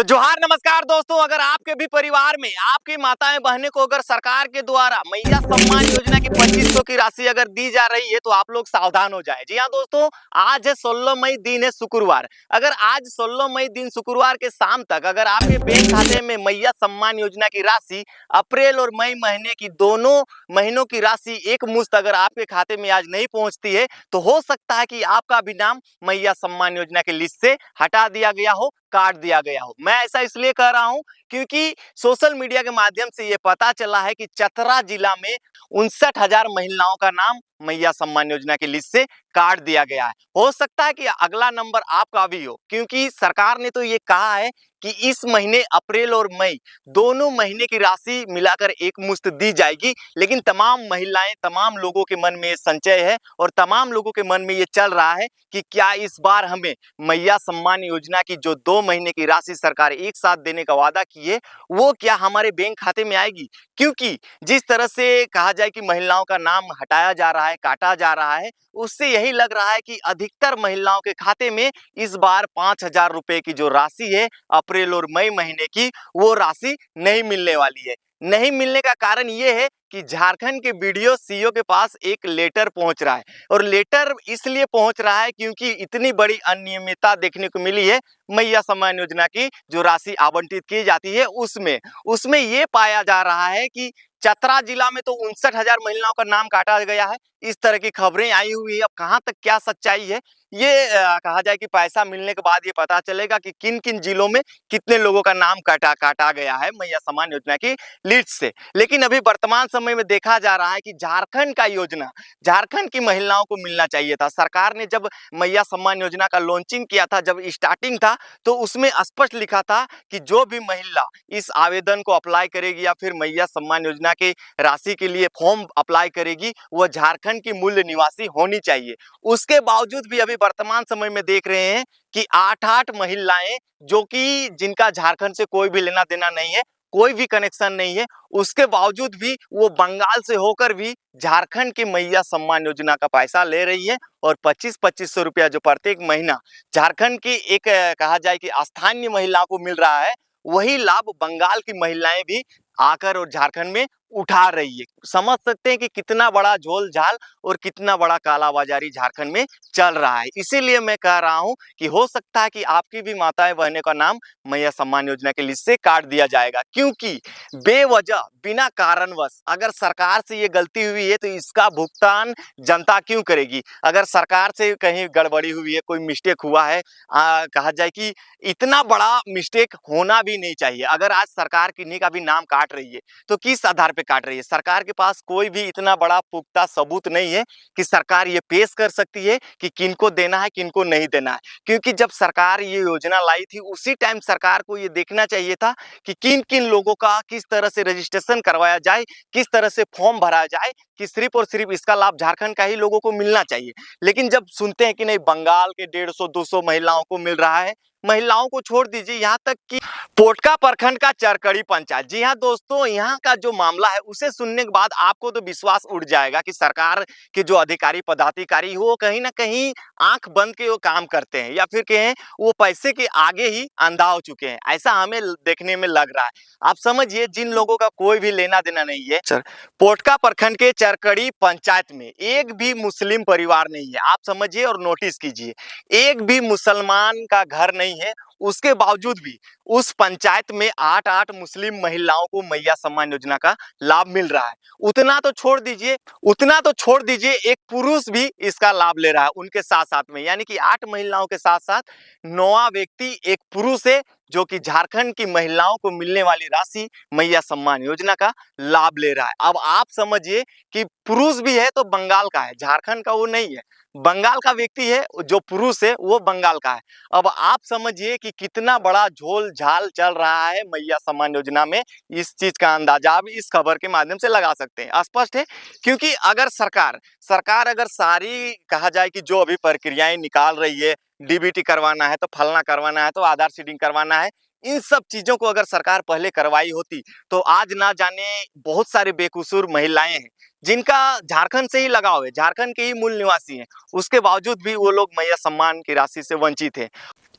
तो जोहार नमस्कार दोस्तों, अगर आपके भी परिवार में आपकी माताएं बहनें को अगर सरकार के द्वारा मैया सम्मान योजना की 2500 की राशि अगर दी जा रही है तो आप लोग सावधान हो जाएं। जी हाँ दोस्तों, आज है 16 मई, दिन है शुक्रवार। अगर आज 16 मई दिन शुक्रवार के शाम तक अगर आपके बैंक खाते में मैया सम्मान योजना की राशि अप्रैल और मई महीने की दोनों महीनों की राशि एक मुश्त अगर आपके खाते में आज नहीं पहुंचती है तो हो सकता है कि आपका भी नाम मैया सम्मान योजना की लिस्ट से हटा दिया गया हो, काट दिया गया हो। मैं ऐसा इसलिए कह रहा हूं क्योंकि सोशल मीडिया के माध्यम से ये पता चला है कि चतरा जिला में 59,000 महिलाओं का नाम मैया सम्मान योजना की लिस्ट से काट दिया गया है। हो सकता है कि अगला नंबर आपका भी हो, क्योंकि सरकार ने तो ये कहा है कि इस महीने अप्रैल और मई दोनों महीने की राशि मिलाकर एक मुश्त दी जाएगी। लेकिन तमाम महिलाएं, तमाम लोगों के मन में ये संशय है और तमाम लोगों के मन में ये चल रहा है कि क्या इस बार हमें मैया सम्मान योजना की जो 2 महीने की राशि सरकार एक साथ देने का वादा की है वो क्या हमारे बैंक खाते में आएगी। क्योंकि जिस तरह से कहा जाए कि महिलाओं का नाम हटाया जा रहा है, काटा जा रहा है, उससे यही लग रहा है कि अधिकतर महिलाओं के खाते में इस बार 5,000 रुपए की जो राशि है अप्रैल और मई महीने की, वो राशि नहीं मिलने वाली है। नहीं मिलने का कारण ये है कि झारखंड के बीडीओ सीईओ के पास एक लेटर पहुंच रहा है, और लेटर इसलिए पहुंच रहा है क्योंकि इतनी बड़ी अनियमितता देखने को मिली है मैया सम्मान योजना की जो राशि आवंटित की जाती है उसमें उसमें ये पाया जा रहा है कि चतरा जिला में तो 59,000 महिलाओं का नाम काटा गया है। इस तरह की खबरें आई हुई है। अब कहां तक क्या सच्चाई है ये कहा जाए कि पैसा मिलने के बाद ये पता चलेगा कि किन किन जिलों में कितने लोगों का नाम काटा गया है मैया सम्मान योजना की लिस्ट से। लेकिन अभी वर्तमान समय में देखा जा रहा है कि झारखंड का योजना झारखंड की महिलाओं को मिलना चाहिए था। सरकार ने जब मैया सम्मान योजना का लॉन्चिंग किया था, जब स्टार्टिंग था, तो उसमें स्पष्ट लिखा था कि जो भी महिला इस आवेदन को अप्लाई करेगी या फिर मैया सम्मान योजना के राशि के लिए फॉर्म अप्लाई करेगी वह झारखंड की मूल निवासी होनी चाहिए। उसके बावजूद भी अभी वर्तमान समय में देख रहे हैं कि 8-8 महिलाएं जो कि जिनका झारखंड से कोई भी लेना देना नहीं है, कोई भी कनेक्शन नहीं है, उसके बावजूद भी वो बंगाल से होकर भी झारखंड की मैया सम्मान योजना का पैसा ले रही है। और 25-2500 रुपया जो प्रत्येक महीना झारखंड की एक कहा जाए कि स्थानीय महिला को मिल रहा है, वही लाभ बंगाल की महिलाएं भी आकर और झारखंड में उठा रही है। समझ सकते हैं कि कितना बड़ा झोल झाल और कितना बड़ा कालाबाजारी झारखंड में चल रहा है। इसीलिए मैं कह रहा हूं कि हो सकता है कि आपकी भी माताएं बहनें का नाम मैया सम्मान योजना की लिस्ट से काट दिया जाएगा, क्योंकि बेवजह बिना कारणवश अगर सरकार से ये गलती हुई है तो इसका भुगतान जनता क्यों करेगी। अगर सरकार से कहीं गड़बड़ी हुई है, कोई मिस्टेक हुआ है, कहा जाए कि इतना बड़ा मिस्टेक होना भी नहीं चाहिए। अगर आज सरकार किन्हीं का भी नाम काट रही है तो किस आधार पे काट रही है। सरकार के पास कोई भी इतना बड़ा पुख्ता सबूत नहीं है कि सरकार ये पेश कर सकती है कि किनको देना है, किनको नहीं देना है। क्योंकि जब सरकार ये योजना लाई थी उसी टाइम सरकार को ये देखना चाहिए था कि किन किन लोगों का किस तरह से रजिस्ट्रेशन करवाया जाए, किस तरह से फॉर्म भरा जाए कि सिर्फ और सिर्फ इसका लाभ झारखंड का ही लोगों को मिलना चाहिए। लेकिन जब सुनते हैं कि नहीं, बंगाल के 150-200 महिलाओं को मिल रहा है, महिलाओं को छोड़ दीजिए, यहाँ तक कि पोटका प्रखंड का चरकड़ी पंचायत, जी हाँ दोस्तों, यहाँ का जो मामला है उसे सुनने के बाद आपको तो विश्वास उठ जाएगा कि सरकार के जो अधिकारी पदाधिकारी हो कहीं ना कहीं आंख बंद के वो काम करते हैं, या फिर कहें वो पैसे के आगे ही अंधा हो चुके हैं। ऐसा हमें देखने में लग रहा है। आप समझिए, जिन लोगों का कोई भी लेना देना नहीं है, पोटका प्रखंड के चरकड़ी पंचायत में एक भी मुस्लिम परिवार नहीं है। आप समझिए और नोटिस कीजिए, एक भी मुसलमान का घर नहीं है। उसके बावजूद भी उस पंचायत में 8-8 मुस्लिम महिलाओं को मैया सम्मान योजना का लाभ मिल रहा है। उतना तो छोड़ दीजिए एक पुरुष भी इसका लाभ ले रहा है उनके साथ साथ में, यानी कि 8 महिलाओं के साथ साथ 9वां व्यक्ति एक पुरुष है जो कि झारखंड की महिलाओं को मिलने वाली राशि मैया सम्मान योजना का लाभ ले रहा है। अब आप समझिए कि पुरुष भी है तो बंगाल का है, झारखंड का वो नहीं है। बंगाल का व्यक्ति है, जो पुरुष है वो बंगाल का है। अब आप समझिए कि कितना बड़ा झोल झाल चल रहा है मैया सम्मान योजना में। इस चीज का अंदाजा आप इस खबर के माध्यम से लगा सकते हैं। स्पष्ट है, क्योंकि अगर सरकार अगर सारी कहा जाए कि जो अभी प्रक्रियाएं निकाल रही है, डीबीटी करवाना है तो फलना करवाना है तो आधार सीडिंग करवाना है, इन सब चीजों को अगर सरकार पहले करवाई होती तो आज ना जाने बहुत सारे बेकसूर महिलाएं हैं जिनका झारखंड से ही लगाव है, झारखंड के ही मूल निवासी हैं, उसके बावजूद भी वो लोग मैया सम्मान की राशि से वंचित हैं।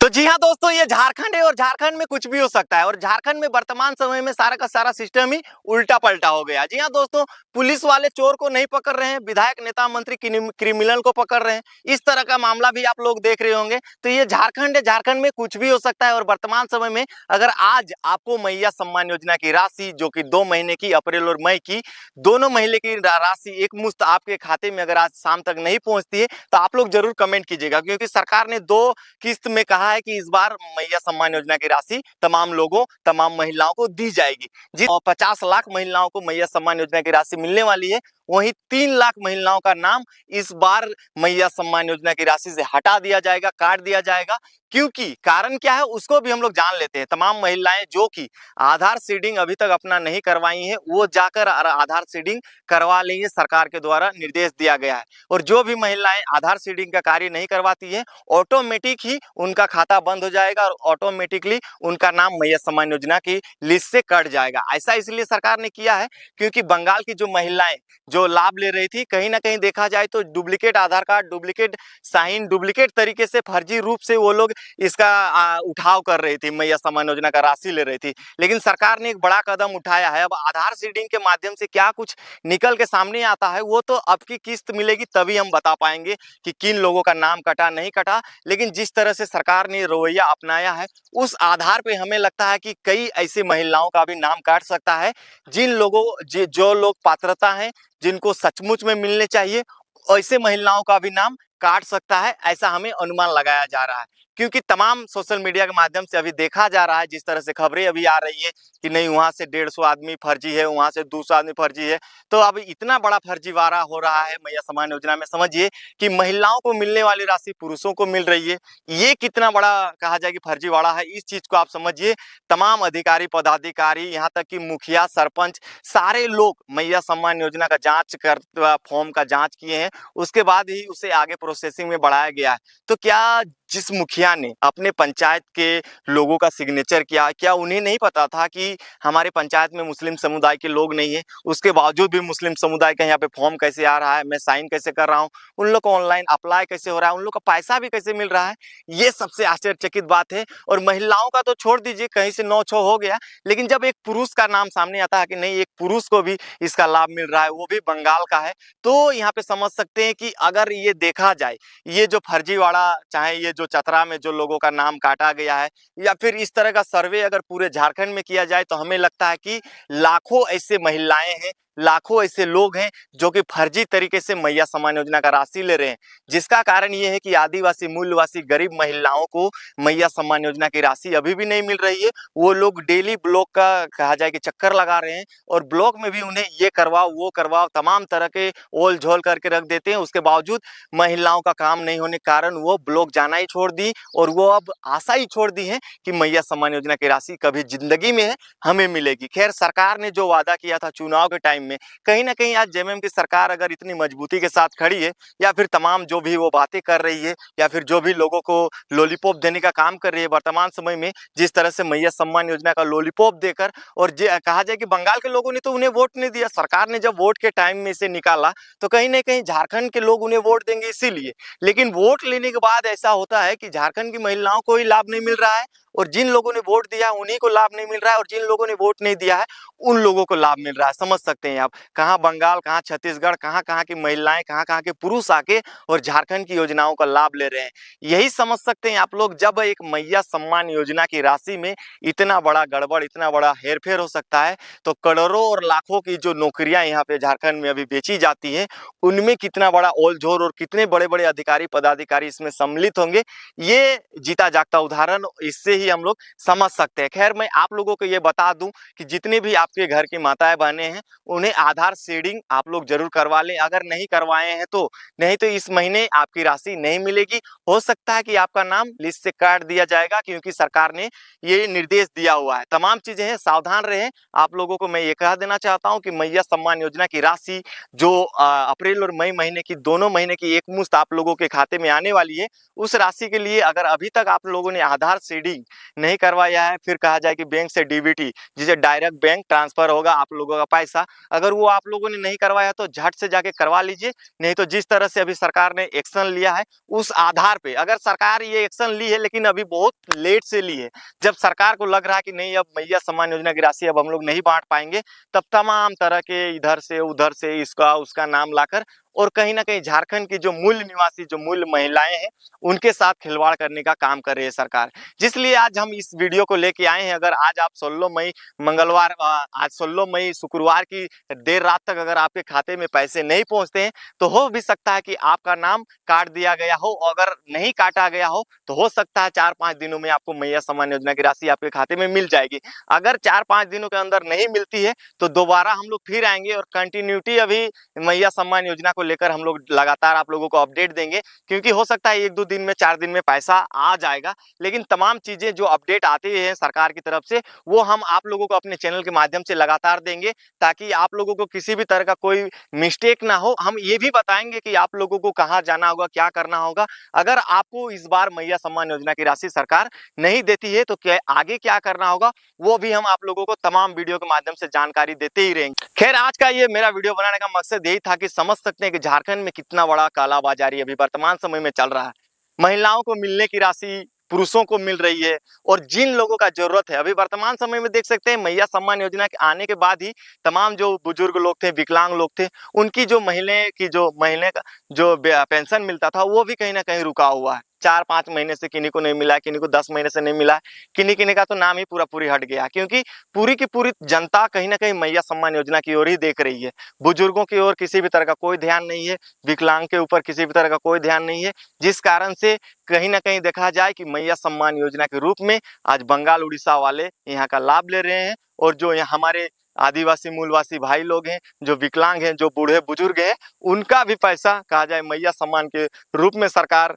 तो जी हाँ दोस्तों, ये झारखंड है और झारखंड में कुछ भी हो सकता है और झारखंड में वर्तमान समय में सारा का सारा सिस्टम ही उल्टा पलटा हो गया। जी हाँ दोस्तों, पुलिस वाले चोर को नहीं पकड़ रहे हैं, विधायक नेता मंत्री क्रिमिनल को पकड़ रहे हैं। इस तरह का मामला भी आप लोग देख रहे होंगे। तो ये झारखंड है, झारखंड में कुछ भी हो सकता है और वर्तमान समय में अगर आज आपको मैया सम्मान योजना की राशि जो कि 2 महीने की, अप्रैल और मई की दोनों महीने की राशि एक मुश्त आपके खाते में अगर आज शाम तक नहीं पहुंचती है तो आप लोग जरूर कमेंट कीजिएगा, क्योंकि सरकार ने 2 किस्त में कहा है कि इस बार मैया सम्मान योजना की राशि तमाम लोगों, तमाम महिलाओं को दी जाएगी। जी, 50 लाख महिलाओं को मैया सम्मान योजना की राशि मिलने वाली है, वहीं 3 लाख महिलाओं का नाम इस बार मैया सम्मान योजना की राशि से हटा दिया जाएगा, काट दिया जाएगा। क्योंकि कारण क्या है उसको भी हम लोग जान लेते हैं। तमाम महिलाएं जो कि आधार सीडिंग अभी तक अपना नहीं करवाई है, वो जाकर आधार सीडिंग करवा लेंगे, सरकार के द्वारा निर्देश दिया गया है। और जो भी महिलाएं आधार सीडिंग का कार्य नहीं करवाती है, ऑटोमेटिक ही उनका खाता बंद हो जाएगा और ऑटोमेटिकली उनका नाम मैया सम्मान योजना की लिस्ट से कट जाएगा। ऐसा इसलिए सरकार ने किया है क्योंकि बंगाल की जो महिलाएं जो लाभ ले रही थी, कहीं ना कहीं देखा जाए तो डुप्लीकेट आधार कार्ड, डुप्लीकेट साइन, डुप्लीकेट तरीके से फर्जी रूप से वो लोग इसका उठाव कर रही थी, मैया सम्मान योजना का राशि ले रही थी। लेकिन सरकार ने एक बड़ा कदम उठाया है। अब आधार सीडिंग के माध्यम से क्या कुछ निकल के सामने आता है वो तो अब की किस्त मिलेगी तभी हम बता पाएंगे कि किन लोगों का नाम कटा नहीं कटा। लेकिन जिस तरह से सरकार ने रवैया अपनाया है उस आधार पे हमें लगता है कि कई ऐसी महिलाओं का भी नाम काट सकता है, जिन लोगों जो लोग पात्रता हैं, जिनको सचमुच में मिलने चाहिए, ऐसे महिलाओं का भी नाम काट सकता है, ऐसा हमें अनुमान लगाया जा रहा है। क्योंकि तमाम सोशल मीडिया के माध्यम से अभी देखा जा रहा है, जिस तरह से खबरें अभी आ रही है कि नहीं वहां से 150 आदमी फर्जी है, वहां से 200 आदमी फर्जी है। तो अब इतना बड़ा फर्जीवाड़ा हो रहा है मैया सम्मान योजना में, समझिए कि महिलाओं को मिलने वाली राशि पुरुषों को मिल रही है। ये कितना बड़ा कहा जाए कि फर्जीवाड़ा है, इस चीज को आप समझिए। तमाम अधिकारी, पदाधिकारी, यहाँ तक कि मुखिया, सरपंच, सारे लोग मैया सम्मान योजना का जांच कर, फॉर्म का जांच किए हैं, उसके बाद ही उसे आगे प्रोसेसिंग में बढ़ाया गया है। तो क्या जिस मुखिया ने अपने पंचायत के लोगों का सिग्नेचर किया, क्या उन्हें नहीं पता था कि हमारे पंचायत में मुस्लिम समुदाय के लोग नहीं है? उसके बावजूद भी मुस्लिम समुदाय का यहाँ पे फॉर्म कैसे आ रहा है, मैं साइन कैसे कर रहा हूँ, उन लोग को ऑनलाइन अप्लाई कैसे हो रहा है, उन लोग का पैसा भी कैसे मिल रहा है, ये सबसे आश्चर्यचकित बात है। और महिलाओं का तो छोड़ दीजिए, कहीं से 9-6 हो गया, लेकिन जब एक पुरुष का नाम सामने आता है कि नहीं एक पुरुष को भी इसका लाभ मिल रहा है, वो भी बंगाल का है, तो यहाँ पे समझ सकते हैं कि अगर ये देखा जाए, ये जो फर्जीवाड़ा, चाहे ये जो चतरा में जो लोगों का नाम काटा गया है, या फिर इस तरह का सर्वे अगर पूरे झारखंड में किया जाए, तो हमें लगता है कि लाखों ऐसे महिलाएं हैं, लाखों ऐसे लोग हैं जो कि फर्जी तरीके से मैया सम्मान योजना का राशि ले रहे हैं। जिसका कारण ये है कि आदिवासी, मूलवासी, गरीब महिलाओं को मैया सम्मान योजना की राशि अभी भी नहीं मिल रही है। वो लोग डेली ब्लॉक का कहा जाए कि चक्कर लगा रहे हैं और ब्लॉक में भी उन्हें ये करवाओ, वो करवाओ, तमाम तरह के ओल झोल करके रख देते हैं। उसके बावजूद महिलाओं का काम नहीं होने के कारण वो ब्लॉक जाना ही छोड़ दी और वो अब आशा ही छोड़ दी है कि मैया सम्मान योजना की राशि कभी जिंदगी में हमें मिलेगी। खैर, सरकार ने जो वादा किया था चुनाव के टाइम में, कहीं ना कहीं आज जेएमएम की सरकार अगर इतनी मजबूती के साथ खड़ी है, या फिर तमाम जो भी वो बातें कर रही है, या फिर जो भी लोगों को लॉलीपॉप देने का काम कर रही है वर्तमान समय में, जिस तरह से मैया सम्मान योजना का लॉलीपॉप देकर, और कहा जाए कि बंगाल के लोगों ने तो उन्हें वोट नहीं दिया, सरकार ने जब वोट के टाइम में इसे निकाला तो कहीं ना कहीं झारखंड के लोग उन्हें वोट देंगे इसीलिए। लेकिन वोट लेने के बाद ऐसा होता है कि झारखंड की महिलाओं को ही लाभ नहीं मिल रहा है, और जिन लोगों ने वोट दिया उन्हीं को लाभ नहीं मिल रहा है, और जिन लोगों ने वोट नहीं दिया है उन लोगों को लाभ मिल रहा है। समझ सकते हैं आप, कहाँ बंगाल, कहाँ छत्तीसगढ़, कहाँ कहाँ की महिलाएं, कहाँ कहाँ के पुरुष आके और झारखंड की योजनाओं का लाभ ले रहे हैं। यही समझ सकते हैं आप लोग, जब एक मैया सम्मान योजना की राशि में इतना बड़ा गड़बड़, इतना बड़ा हेरफेर हो सकता है, तो करोड़ों और लाखों की जो नौकरियां यहाँ पे झारखंड में अभी बेची जाती हैं, उनमें कितना बड़ा ओलझोल और कितने बड़े बड़े अधिकारी, पदाधिकारी इसमें सम्मिलित होंगे, ये जीता जागता उदाहरण इससे ही हम लोग समझ सकते हैं। खैर, मैं आप लोगों को ये बता दूं कि जितने भी आपके घर की माताएं बहनें हैं, उन्हें आधार सीडिंग आप लोग जरूर करवा लें। अगर नहीं करवाए हैं तो नहीं तो इस महीने आपकी राशि नहीं मिलेगी। हो सकता है कि आपका नाम लिस्ट से काट दिया जाएगा, क्योंकि सरकार ने ये निर्देश दिया हुआ है। तमाम चीजें हैं, सावधान रहें। आप लोगों को मैं ये कह देना चाहता हूँ कि मैया सम्मान योजना की राशि जो अप्रैल और मई महीने की, दोनों महीने की एक मुश्त आप लोगों के खाते में आने वाली है, उस राशि के लिए अगर अभी तक आप लोगों ने आधार सीडिंग नहीं करवाया है, फिर कहा जाए कि बैंक से डीबीटी, जिसे डायरेक्ट बैंक ट्रांसफर होगा आप लोगों का पैसा, अगर वो आप लोगों ने नहीं करवाया तो झट से जाके करवा लीजिए। नहीं तो जिस तरह से अभी सरकार ने एक्शन लिया है उस आधार पे, अगर सरकार ये एक्शन ली है लेकिन अभी बहुत लेट से ली है, जब सरकार को लग रहा है कि नहीं अब मैया सम्मान योजना की राशि अब हम लोग नहीं बांट पाएंगे, तब तमाम तरह के इधर से उधर से इसका उसका नाम लाकर और कहीं ना कहीं झारखंड की जो मूल निवासी जो मूल महिलाएं हैं उनके साथ खिलवाड़ करने का काम कर रही है सरकार। जिसलिए आज हम इस वीडियो को लेके आए हैं। अगर आज आप 16 मई मंगलवार आज 16 मई शुक्रवार की देर रात तक अगर आपके खाते में पैसे नहीं पहुंचते हैं तो हो भी सकता है कि आपका नाम काट दिया गया हो। अगर नहीं काटा गया हो तो हो सकता है 4-5 दिनों में आपको मैया सम्मान योजना की राशि आपके खाते में मिल जाएगी। अगर 4-5 दिनों के अंदर नहीं मिलती है तो दोबारा हम लोग फिर आएंगे और कंटिन्यूटी अभी मैया सम्मान योजना को लेकर हम लोग लगातार आप लोगों को अपडेट देंगे, क्योंकि हो सकता है 1-2 दिन में 4 दिन में पैसा आ जाएगा। लेकिन तमाम चीजें जो अपडेट आती है सरकार की तरफ से वो हम आप लोगों को अपने चैनल के माध्यम से लगातार देंगे, ताकि आप लोगों को किसी भी तरह का कोई मिस्टेक ना हो। हम ये भी बताएंगे कि आप लोगों को कहाँ जाना होगा, क्या करना होगा। अगर आपको इस बार मैया सम्मान योजना की राशि सरकार नहीं देती है तो क्या आगे क्या करना होगा वो भी हम आप लोगों को तमाम वीडियो के माध्यम से जानकारी देते ही रहेंगे। खैर, आज का ये मेरा वीडियो बनाने का मकसद यही था कि समझ सकते हैं कि झारखंड में कितना बड़ा कालाबाजारी अभी वर्तमान समय में चल रहा है। महिलाओं को मिलने की राशि पुरुषों को मिल रही है, और जिन लोगों का जरूरत है अभी वर्तमान समय में देख सकते हैं मैया सम्मान योजना के आने के बाद ही तमाम जो बुजुर्ग लोग थे, विकलांग लोग थे, उनकी जो महीने का जो पेंशन मिलता था वो भी कहीं ना कहीं रुका हुआ है। 4-5 महीने से किन्हीं को नहीं मिला, किन्हीं को 10 महीने से नहीं मिला, किन्हीं का तो नाम ही पूरा पूरी हट गया, क्योंकि पूरी की पूरी जनता कहीं ना कहीं मैया सम्मान योजना की ओर ही देख रही है। बुजुर्गों की ओर किसी भी तरह का कोई ध्यान नहीं है, विकलांग के ऊपर किसी भी तरह का कोई ध्यान नहीं है, जिस कारण से कहीं ना कहीं देखा जाए कि मैया सम्मान योजना के रूप में आज बंगाल उड़ीसा वाले यहाँ का लाभ ले रहे हैं, और जो यहाँ हमारे आदिवासी मूलवासी भाई लोग हैं, जो विकलांग हैं, जो बूढ़े बुजुर्ग हैं, उनका भी पैसा कहा जाए मैया सम्मान के रूप में सरकार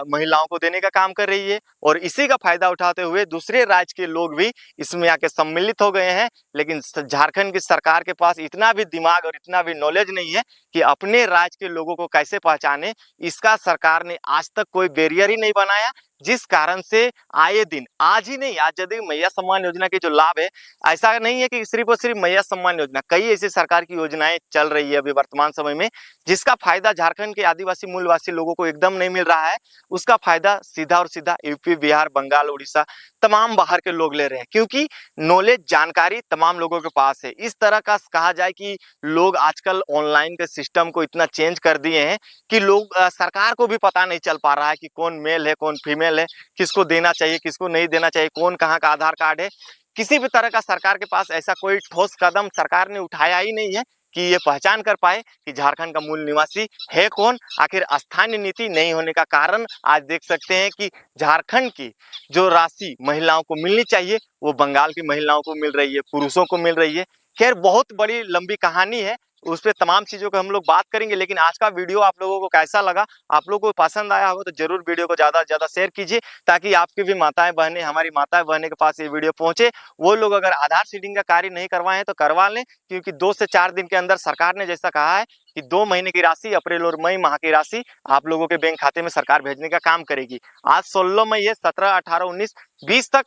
महिलाओं को देने का काम कर रही है। और इसी का फायदा उठाते हुए दूसरे राज्य के लोग भी इसमें आके सम्मिलित हो गए हैं। लेकिन झारखंड की सरकार के पास इतना भी दिमाग और इतना भी नॉलेज नहीं है कि अपने राज्य के लोगों को कैसे पहचाने। इसका सरकार ने आज तक कोई बैरियर ही नहीं बनाया, जिस कारण से आए दिन, आज ही नहीं, आज यदि मैया सम्मान योजना के जो लाभ है, ऐसा नहीं है कि सिर्फ और सिर्फ मैया सम्मान योजना, कई ऐसी सरकार की योजनाएं चल रही है अभी वर्तमान समय में, जिसका फायदा झारखंड के आदिवासी मूलवासी लोगों को एकदम नहीं मिल रहा है। उसका फायदा सीधा और सीधा यूपी, बिहार, बंगाल, उड़ीसा, तमाम बाहर के लोग ले रहे हैं, क्योंकि नॉलेज, जानकारी तमाम लोगों के पास है। इस तरह का कहा जाए कि लोग आजकल ऑनलाइन के सिस्टम को इतना चेंज कर दिए हैं कि लोग सरकार को भी पता नहीं चल पा रहा है कि कौन मेल है, कौन फीमेल है, किसको देना चाहिए, किसको नहीं देना चाहिए, कौन कहाँ का आधार कार्ड है। किसी भी तरह का सरकार के पास ऐसा कोई ठोस कदम सरकार ने उठाया ही नहीं है कि ये पहचान कर पाए कि झारखंड का मूल निवासी है कौन। आखिर स्थानीय नीति नहीं होने का कारण आज देख सकते हैं कि झारखंड की जो राशि महिलाओं को मिलनी चाहिए वो बंगाल की महिलाओं को मिल रही है, पुरुषों को मिल रही है। खैर, बहुत बड़ी लंबी कहानी है, उस पर तमाम चीजों को हम लोग बात करेंगे। लेकिन आज का वीडियो आप लोगों को कैसा लगा, आप लोगों को पसंद आया हो तो जरूर वीडियो को ज्यादा से ज्यादा शेयर कीजिए, ताकि आपकी भी माताएं बहनें, हमारी माताएं बहनें के पास ये वीडियो पहुंचे। वो लोग अगर आधार सीडिंग का कार्य नहीं करवाए हैं तो करवा लें, क्योंकि 2 से 4 दिन के अंदर सरकार ने जैसा कहा है कि 2 महीने की राशि, अप्रैल और मई माह की राशि आप लोगों के बैंक खाते में सरकार भेजने का काम करेगी। आज 16 मई है, 17, 18, 19, 20 तक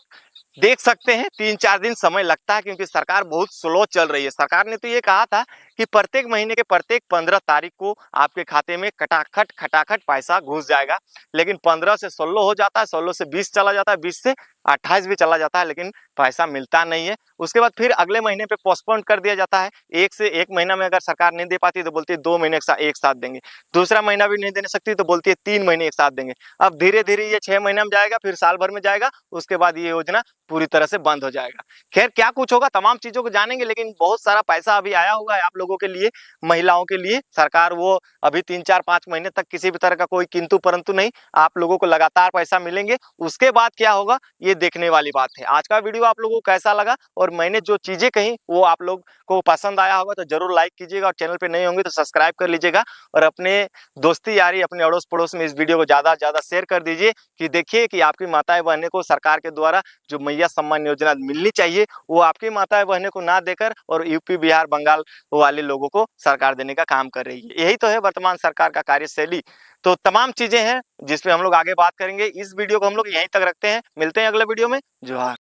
देख सकते हैं 3-4 दिन समय लगता है, क्योंकि सरकार बहुत स्लो चल रही है। सरकार ने तो ये कहा था कि प्रत्येक महीने के प्रत्येक 15 तारीख को आपके खाते में खटाखट पैसा घुस जाएगा, लेकिन 15 से 16 हो जाता है, 16 से 20 चला जाता है, 20 से 28 भी चला जाता है, लेकिन पैसा मिलता नहीं है। उसके बाद फिर अगले महीने पे पोस्टपोन कर दिया जाता है। 1 महीना में अगर सरकार नहीं दे पाती तो बोलती है 2 महीने एक साथ देंगे, दूसरा महीना भी नहीं दे सकती तो बोलती है 3 महीने एक साथ देंगे। अब धीरे धीरे ये 6 महीना में जाएगा, फिर साल भर में जाएगा, उसके बाद ये योजना पूरी तरह से बंद हो जाएगा। खैर, क्या कुछ होगा तमाम चीजों को जानेंगे, लेकिन बहुत सारा पैसा अभी आया हुआ है आप लोगों के लिए, महिलाओं के लिए। सरकार वो अभी 3-4-5 महीने तक किसी भी तरह का कोई किंतु परंतु नहीं, आप लोगों को लगातार पैसा मिलेंगे। उसके बाद क्या होगा ये देखने वाली बात है। आज का वीडियो आप लोगों को कैसा लगा और मैंने जो चीजें कही वो आप लोग को पसंद आया होगा तो जरूर लाइक कीजिएगा, और चैनल पे नए होंगे तो सब्सक्राइब कर लीजिएगा, और अपने दोस्ती यारी, अपने अड़ोस पड़ोस में इस वीडियो को ज्यादा से ज्यादा शेयर कर दीजिए, कि देखिए कि आपकी माताएं बहनें को सरकार के द्वारा जो मैया सम्मान योजना मिलनी चाहिए वो आपकी माताएं बहनें को ना देकर और यूपी, बिहार, बंगाल वाले लोगों को सरकार देने का काम कर रही है। यही तो है वर्तमान सरकार का कार्यशैली। तो तमाम चीजें हैं जिसपे हम लोग आगे बात करेंगे। इस वीडियो को हम लोग यहीं तक रखते हैं, मिलते हैं अगले वीडियो में। जोहार।